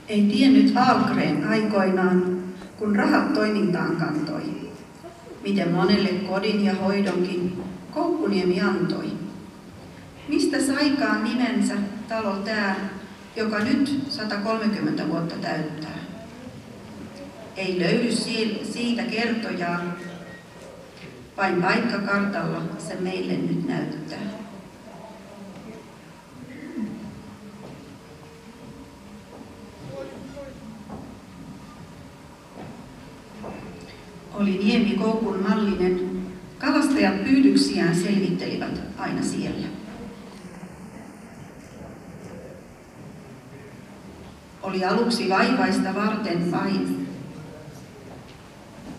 Ei tiennyt Ahlgren aikoinaan, kun rahat toimintaan kantoi, miten monelle kodin ja hoidonkin Koukkuniemi antoi. Mistä saikaan nimensä talo tää, joka nyt 130 vuotta täyttää? Ei löydy siitä kertojaa, vain paikkakartalla se meille nyt näyttää. Oli niemi Koukun mallinen, kalastajat pyydyksiään selvittelivät aina siellä. Oli aluksi vaivaista varten vain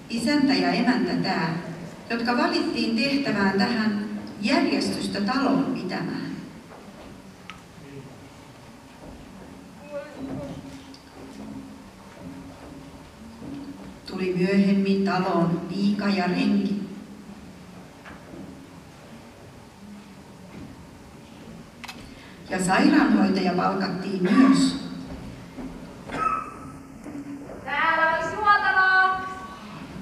isäntä ja emäntä tää, jotka valittiin tehtävään tähän järjestystä talon pitämään. Tuli myöhemmin taloon piika ja renki. Ja sairaanhoitaja palkattiin myös. Täällä olisi juotavaa.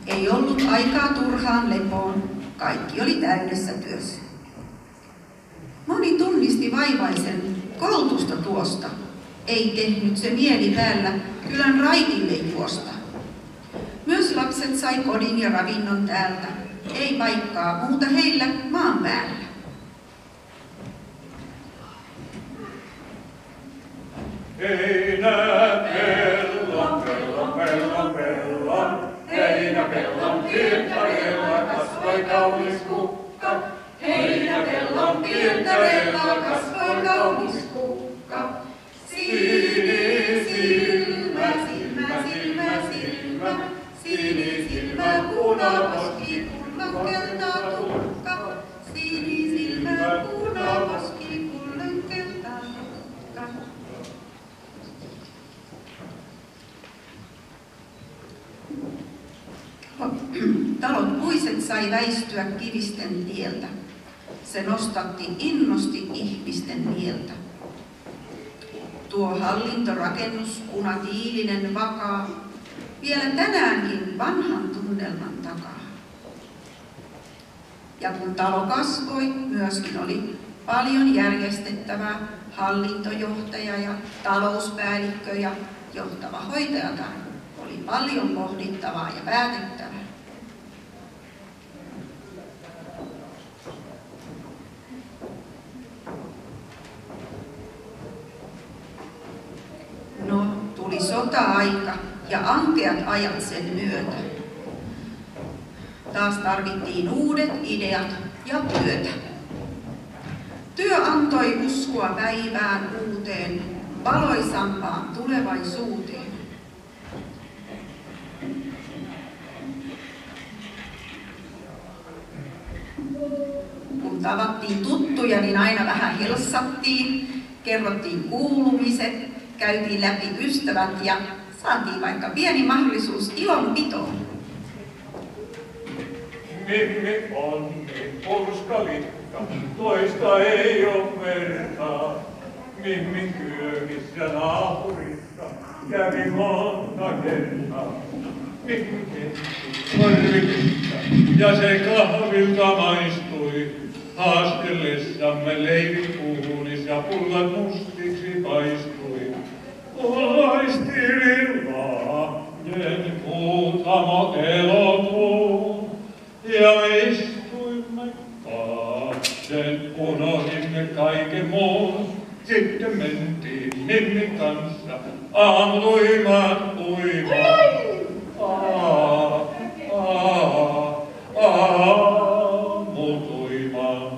Ei ollut aikaa turhaan lepoon. Kaikki oli täydessä työssä. Moni tunnisti vaivaisen koulutusta tuosta. Ei tehnyt se mieli päällä kylän raitille juosta. Myös lapset sai kodin ja ravinnon täältä. Ei paikkaa muuta heillä maan päällä. Heinäpellon, heinäpellon kiertäreellä kasvoi kaunis kukka. Heinäpellon kiertäreellä kasvoi kaunis kukka. Sinisilmä, silmä, silmä, silmä, sinisilmä, punaposki, kullan keltaa tukka. Sinisilmä, punaposki, kullan keltaa tukka. Talot puiset sai väistyä kivisten tieltä. Se nostatti innosti ihmisten mieltä. Tuo hallintorakennus, punatiilinen vakaa, vielä tänäänkin vanhan tunnelman takaa. Ja kun talo kasvoi, myöskin oli paljon järjestettävää, hallintojohtaja ja talouspäällikkö ja johtava hoitajatar. Oli paljon pohdittavaa ja päätettävää. No, tuli sota-aika ja ankeat ajat sen myötä. Taas tarvittiin uudet ideat ja työtä. Työ antoi uskoa päivään uuteen, valoisampaan tulevaisuuteen. Kun tavattiin tuttuja, niin aina vähän helssattiin, kerrottiin kuulumiset, käytiin läpi ystävät ja saatiin vaikka pieni mahdollisuus ilonpitoon. Mimmi on niin purskalikka, toista ei oo vertaa. Mimmin kyökissä naapurissa kävi monta kertaa. Mimmi kesti korvikissa ja se kahvilta maistui. Haastellessamme leivin puhulis ja pullat mustiksi paistui. Loistelin lahden muutama elokuun ja istuimme kahden, unohdimme kaiken muun. Sitten mentiin Mimmin kanssa aamutuimaan uimaan. Aamutuimaan.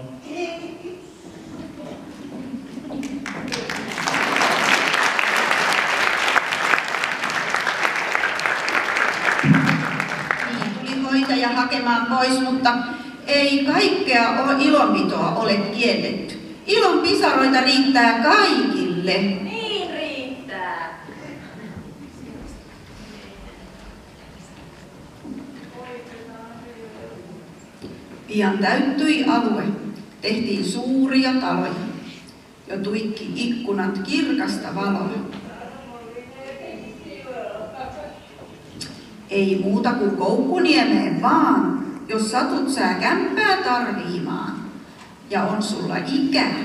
Hoitaja hakemaan pois, mutta ei kaikkea ilonpitoa ole kielletty. Ilon pisaroita riittää kaikille. Niin riittää. Pian täyttyi alue. Tehtiin suuria taloja. Jo tuikki ikkunat kirkasta valoa. Ei muuta kuin Koukkuniemeen vaan, jos satut sä kämppää tarviimaan. Ja on sulla ikää.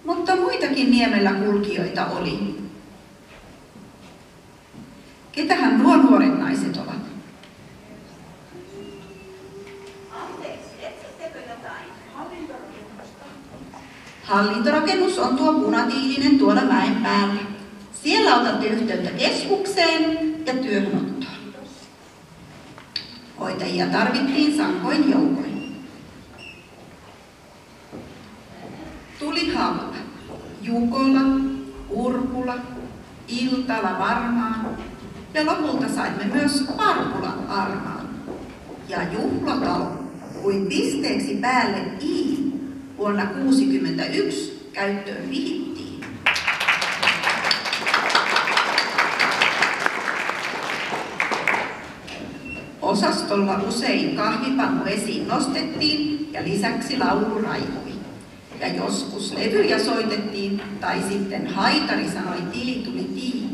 Mutta muitakin niemellä kulkijoita oli. Ketähän nuo nuoret naiset ovat? Anteeksi, etsittekö jotain? Hallintorakennus on tuo punatiilinen tuolla mäen päällä. Siellä otatte yhteyttä keskukseen ja työhönottoon. Hoitajia tarvittiin sankoin joukoin. Tuli Halla, Jukola, Urkula, Iltala varmaan ja lopulta saimme myös Parkulan Armaan. Ja juhlatalo kuin pisteeksi päälle I vuonna 1961 käyttöön vihittiin. Osastolla usein kahvipannu esiin nostettiin ja lisäksi laulu raikui. Ja joskus levyjä soitettiin tai sitten haitari sanoi tili tuli tii.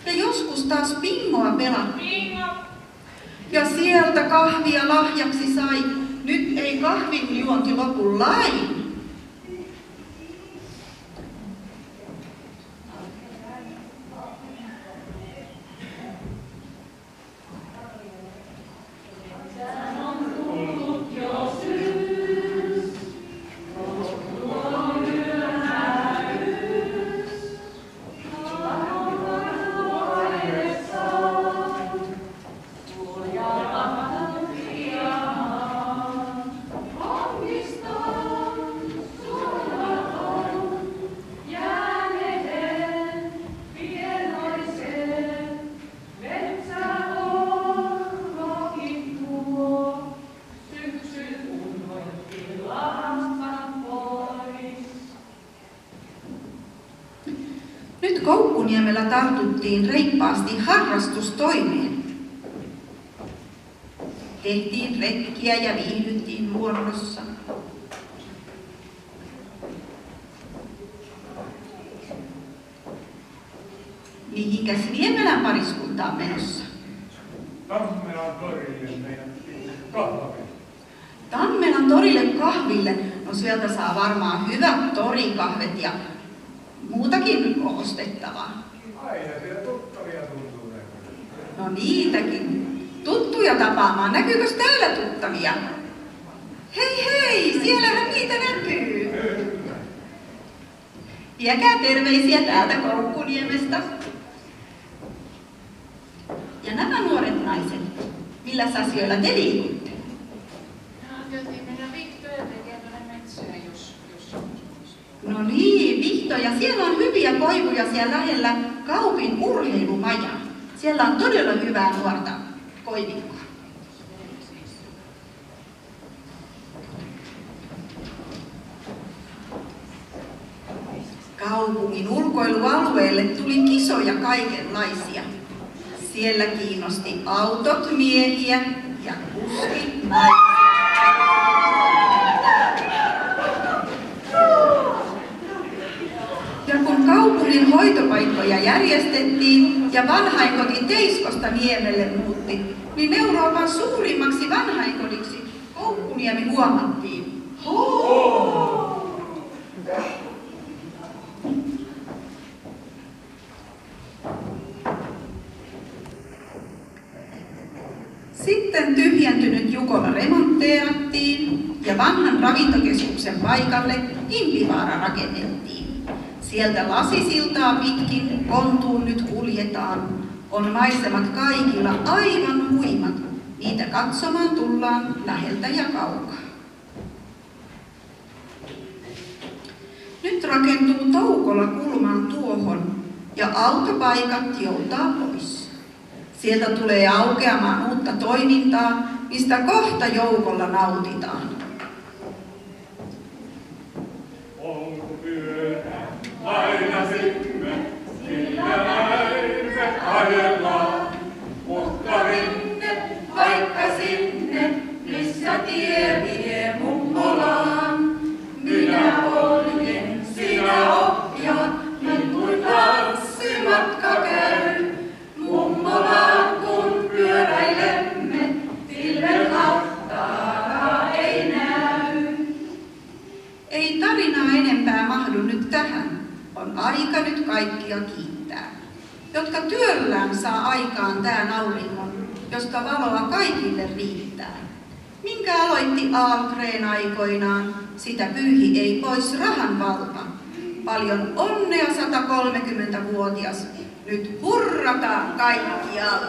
Ja joskus taas bingoa pelattiin. Ja sieltä kahvia lahjaksi sai. Nyt ei kahvin juonti lopu lain. Nyt Koukkuniemellä tartuttiin reippaasti harrastustoimeen. Tehtiin retkiä ja viihdyttiin luonnossa. Mihinkäs Niemelän pariskunta on menossa? Tammelan torille meidän kahville. Tammelan torille kahville? No sieltä saa varmaan hyvät torikahvet ja muutakin ostettavaa. Aina siellä tuttavia tuntuu näkyy. No niitäkin. Tuttuja tapaamaan. Näkyykö täällä tuttavia? Hei hei, siellähän niitä näkyy. Viekää terveisiä täältä Koukkuniemestä. Ja nämä nuoret naiset, millä asioilla te liikutte? Ajateltiin mennä Vihtoja tekemään metsään, jos No niin, Vihtoja. Siellä on hyviä koivuja siellä lähellä Kaupin urheilumaja. Siellä on todella hyvää nuorta koivikkoa. Kaupungin ulkoilualueelle tuli kisoja kaikenlaisia. Siellä kiinnosti autot miehiä ja kuskit naisia. Ja kun kaupungin hoitopaikkoja järjestettiin ja vanhainkoti Teiskosta Niemelle muutti, niin Euroopan suurimmaksi vanhainkodiksi Koukkuniemi huomattiin. Sitten tyhjentynyt Jukola remontteerattiin ja vanhan ravintokeskuksen paikalle Impivaara rakennettiin. Sieltä lasisiltaa pitkin Kontuun nyt kuljetaan. On maisemat kaikilla aivan huimat. Niitä katsomaan tullaan läheltä ja kaukaa. Nyt rakentuu Toukola kulman tuohon ja autopaikat joutaa pois. Sieltä tulee aukeamaan uutta toimintaa, mistä kohta joukolla nautitaan. Polkupyörä aina sinne, sillä näin ajellaan. Mutta minne, vaikka sinne, missä tie vie mummolaan. Minä poljen, sinä ohjaat, niin kuin tanssimaan. on aika nyt kaikkia kiittää, jotka työllään saa aikaan tään auringon, josta valoa kaikille riittää. Minkä aloitti Ahlgren aikoinaan, sitä pyyhi ei pois rahan valta. Paljon onnea 130-vuotias, nyt hurrataan kaikkialta!